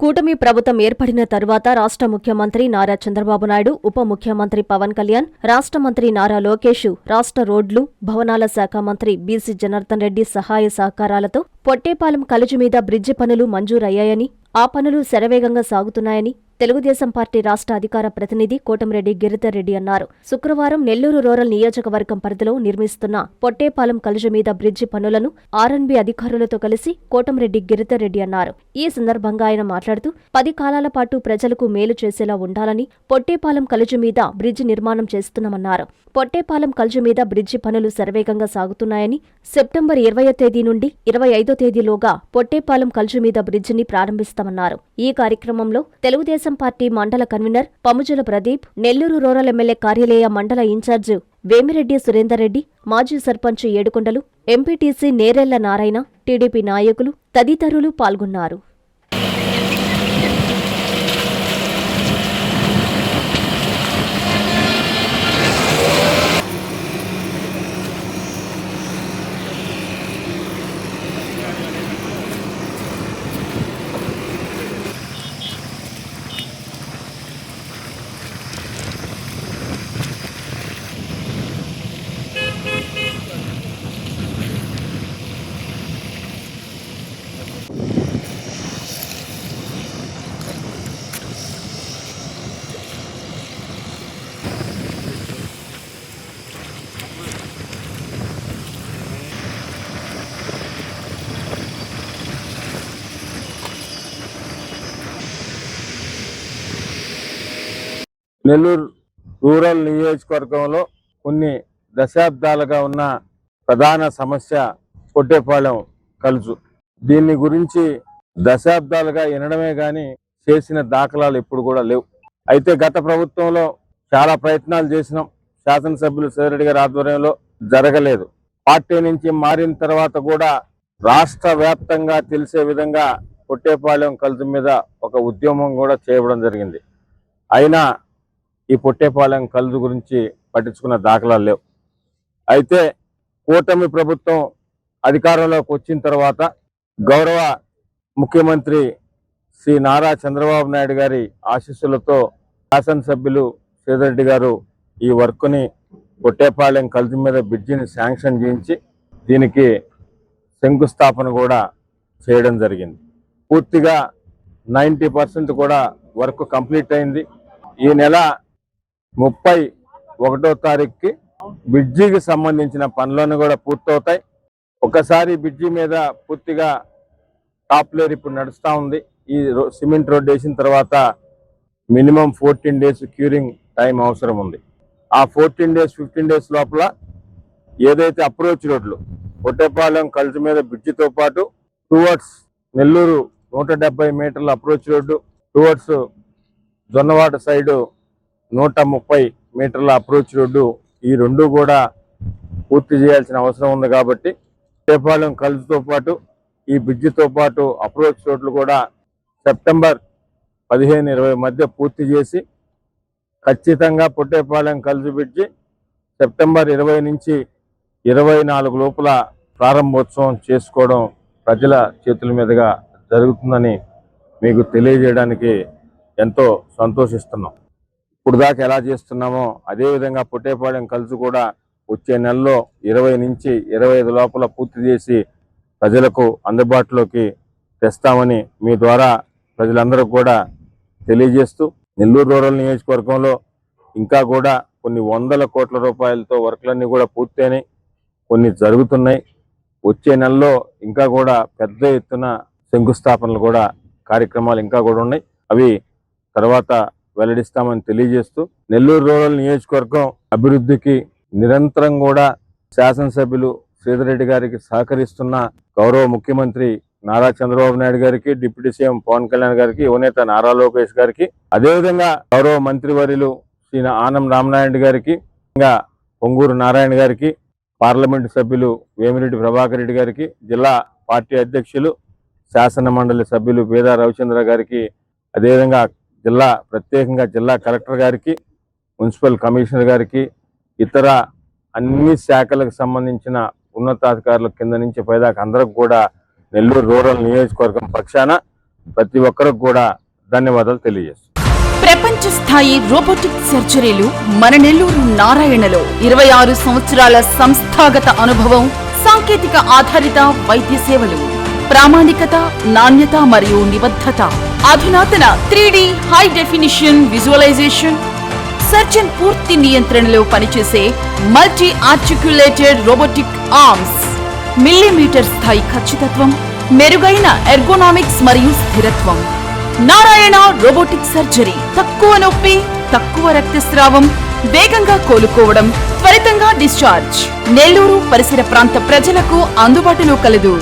కూటమి ప్రభుత్వం ఏర్పడిన తరువాత రాష్ట్ర ముఖ్యమంత్రి నారా చంద్రబాబు నాయుడు, ఉప ముఖ్యమంత్రి పవన్ కళ్యాణ్, రాష్ట్ర మంత్రి నారా లోకేష్, రాష్ట్ర రోడ్లు, భవనాల శాఖ మంత్రి బీసీ జనార్దన్ రెడ్డి సహాయ సహకారాలతో పొట్టేపాలెం కలుజు మీద బ్రిడ్జి పనులు మంజూరయ్యాయని, ఆ పనులు శరవేగంగా సాగుతున్నాయని తెలుగుదేశం పార్టీ రాష్ట్ర అధికార ప్రతినిధి కోటంరెడ్డి గిరిధర్ రెడ్డి అన్నారు. శుక్రవారం నెల్లూరు రూరల్ నియోజకవర్గం పరిధిలో నిర్మిస్తున్న పొట్టేపాలెం కలుజు మీద బ్రిడ్జి పనులను ఆర్ఎన్బీ అధికారులతో కలిసి కోటంరెడ్డి గిరిధర్ రెడ్డి అన్నారు. ఈ సందర్భంగా ఆయన మాట్లాడుతూ 10 కాలాల పాటు ప్రజలకు మేలు చేసేలా ఉండాలని పొట్టేపాలెం కలుజు మీద బ్రిడ్జి నిర్మాణం చేస్తున్నామన్నారు. పొట్టేపాలెం కలుజు మీద బ్రిడ్జి పనులు శరవేగంగా సాగుతున్నాయని, సెప్టెంబర్ 20వ తేదీ నుండి 25వ తేదీలోగా పొట్టేపాలెం కలుజు మీద బ్రిడ్జిని ప్రారంభిస్తామన్నారు. ఈ కార్యక్రమంలో తెలుగుదేశం పార్టీ మండల convener Pamujula Pradeep, Nellore rural MLA కార్యాలయ మండల ఇన్ఛార్జ్ వేమిరెడ్డి సురేందర్ రెడ్డి, మాజీ సర్పంచ్ ఏడుకొండలు, ఎంపీటీసీ నేరెళ్ల నారాయణ, టీడీపీ నాయకులు తదితరులు పాల్గొన్నారు. నెల్లూరు రూరల్ నియోజకవర్గంలో కొన్ని దశాబ్దాలుగా ఉన్న ప్రధాన సమస్య పొట్టేపాలెం కలుజు. దీని గురించి దశాబ్దాలుగా వినడమే గాని చేసిన దాఖలాలు ఇప్పుడు కూడా లేవు. అయితే గత ప్రభుత్వంలో చాలా ప్రయత్నాలు చేసినాం. శాసనసభ్యులు సేరెడ్డి గారి ఆధ్వర్యంలో జరగలేదు. పార్టీ నుంచి మారిన తర్వాత కూడా రాష్ట్ర వ్యాప్తంగా తెలిసే విధంగా పొట్టేపాలెం కలుజు మీద ఒక ఉద్యమం కూడా చేయడం జరిగింది. అయినా ఈ పొట్టేపాలెం కలుజు గురించి పట్టించుకున్న దాఖలాలు లేవు. అయితే కూటమి ప్రభుత్వం అధికారంలోకి వచ్చిన తర్వాత గౌరవ ముఖ్యమంత్రి శ్రీ నారా చంద్రబాబు నాయుడు గారి ఆశీస్సులతో శాసనసభ్యులు సేదరెడ్డి గారు ఈ వర్క్ని పొట్టేపాలెం కలుజు మీద బ్రిడ్జిని శాంక్షన్ చేయించి దీనికి శంకుస్థాపన కూడా చేయడం జరిగింది. పూర్తిగా 90% కూడా వర్క్ కంప్లీట్ అయింది. ఈ నెల 31వ తారీఖుకి బ్రిడ్జికి సంబంధించిన పనులను కూడా పూర్తవుతాయి. ఒకసారి బ్రిడ్జి మీద పూర్తిగా టాప్ లేయర్ ఇప్పుడు నడుస్తూ ఉంది. ఈ సిమెంట్ రోడ్ వేసిన తర్వాత మినిమం 14 days క్యూరింగ్ టైం అవసరం ఉంది. ఆ 14 days 15 days లోపల ఏదైతే అప్రోచ్ రోడ్లు పొట్టేపాలెం కలుజు మీద బ్రిడ్జితో పాటు టువర్డ్స్ నెల్లూరు 170 మీటర్ల approach road, towards Jonnavada side 130 మీటర్ల అప్రోచ్ రోడ్డు, ఈ రెండు కూడా పూర్తి చేయాల్సిన అవసరం ఉంది. కాబట్టి పొట్టేపాలెం కలుజుతో పాటు ఈ బ్రిడ్జితో పాటు అప్రోచ్ రోడ్లు కూడా సెప్టెంబర్ 15-20 మధ్య పూర్తి చేసి ఖచ్చితంగా పొట్టేపాలెం కలుజు బ్రిడ్జి సెప్టెంబర్ 20 నుంచి 24 లోపల ప్రారంభోత్సవం చేసుకోవడం ప్రజల చేతుల మీదుగా జరుగుతుందని మీకు తెలియజేయడానికి ఎంతో సంతోషిస్తున్నాం. ఇప్పుడు దాకా ఎలా చేస్తున్నామో అదేవిధంగా పొట్టేపాలెం కలుజు కూడా వచ్చే నెలలో 20 నుంచి 25 లోపల పూర్తి చేసి ప్రజలకు అందుబాటులోకి తెస్తామని మీ ద్వారా ప్రజలందరికీ కూడా తెలియజేస్తూ, నెల్లూరు రూరల్ నియోజకవర్గంలో ఇంకా కూడా కొన్ని 100 కోట్ల రూపాయలతో వర్క్లన్నీ కూడా పూర్తయినాయి, కొన్ని జరుగుతున్నాయి. వచ్చే నెలలో ఇంకా కూడా పెద్ద ఎత్తున శంకుస్థాపనలు కూడా కార్యక్రమాలు ఇంకా కూడా ఉన్నాయి. అవి తర్వాత వెల్లడిస్తామని తెలియజేస్తూ, నెల్లూరు రూరల్ నియోజకవర్గం అభివృద్ధికి నిరంతరం కూడా శాసనసభ్యులు సేదరెడ్డి గారికి సహకరిస్తున్న గౌరవ ముఖ్యమంత్రి నారా చంద్రబాబు నాయుడు గారికి, డిప్యూటీ సీఎం పవన్ కళ్యాణ్ గారికి, యువనేత నారా లోకేష్ గారికి, అదేవిధంగా గౌరవ మంత్రివర్యులు శ్రీ ఆనం రామనాయుడు గారికి, ఇంకా పొంగూరు నారాయణ గారికి, పార్లమెంటు సభ్యులు వేమిరెడ్డి ప్రభాకర్ రెడ్డి గారికి, జిల్లా పార్టీ అధ్యక్షులు శాసన మండలి సభ్యులు పేదా రవిచంద్ర గారికి, అదేవిధంగా ప్రత్యేకంగా జిల్లా కలెక్టర్ గారికి, మున్సిపల్ కమిషనర్ గారికి, ఇతర అన్ని శాఖలకు సంబంధించిన ఉన్నతాధికారుల కింద నుంచి పైదాకా అందరికి కూడా నెల్లూరు రూరల్ నియోజకవర్గం పక్షాన ప్రతి ఒక్కరికి కూడా ధన్యవాదాలు తెలియజేస్తున్నాను. ప్రపంచ స్థాయి రోబోటిక్ సర్జరీలు మన నెల్లూరు నారాయణలో 26 సంవత్సరాల సంస్థాగత అనుభవం, సాంకేతిక ఆధారిత వైద్య సేవలు, ప్రామాణికత, నాణ్యత మరియు నిబద్ధత, అధునాతన 3D high definition visualisation, surgeon పూర్తి నియంత్రణలో పనిచేసే multi articulated robotic arms, millimetre స్థాయి ఖచ్చితత్వం, మెరుగైన ఎర్గోనామిక్స్ మరియు స్థిరత్వం. Narayana robotic surgery. తక్కువ నొప్పి, తక్కువ రక్తస్రావం, వేగంగా కోలుకోవడం, త్వరితంగా డిశ్చార్జ్. నెల్లూరు పరిసర ప్రాంత ప్రజలకు అందుబాటులో కలదు.